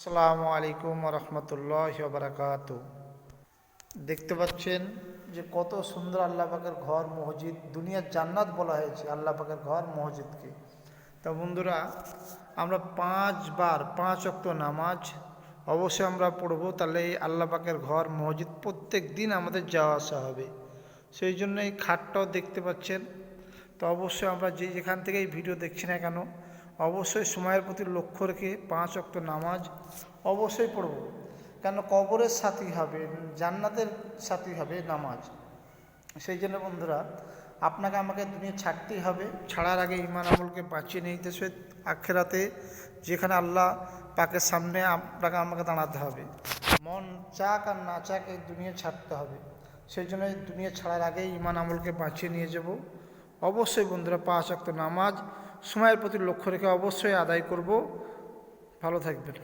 আসসালামু আলাইকুম রহমতুল্লাহ বারাকাতু। দেখতে পাচ্ছেন যে কত সুন্দর আল্লাহ পাকের ঘর মসজিদ, দুনিয়ার জান্নাত বলা হয়েছে আল্লাহ পাকের ঘর মসজিদকে। তা বন্ধুরা, আমরা 5 বার 5 ওয়াক্ত নামাজ অবশ্যই আমরা পড়বো, তাহলে এই আল্লাহ পাকের ঘর মসজিদ প্রত্যেক দিন আমাদের যাওয়া আসা হবে। সেই জন্য এই খাটটাও দেখতে পাচ্ছেন। তো অবশ্যই আমরা যেখান থেকে এই ভিডিও দেখছি না কেন, অবশ্যই সময়ের প্রতি লক্ষ্য রেখে 5 ওয়াক্ত নামাজ অবশ্যই পড়ব। কেন কবরের সাথী হবে, জান্নাতের সাথী হবে নামাজ। সেই জন্য বন্ধুরা, আপনাকে আমাকে দুনিয়া ছাড়তেই হবে। ছাড়ার আগে ইমান আমলকে বাঁচিয়ে নিতে হবে আখিরাতে, যেখানে আল্লাহ পাকের সামনে আপনাকে আমাকে দাঁড়াতে হবে। মন চাক আর না চাক এই দুনিয়া ছাড়তে হবে। সেই জন্য এই দুনিয়া ছাড়ার আগেই ইমান আমলকে বাঁচিয়ে নিয়ে যাব। অবশ্যই বন্ধুরা 5 ওয়াক্ত নামাজ সময়ের প্রতি লক্ষ্য রেখে অবশ্যই আদায় করব। ভালো থাকবেন।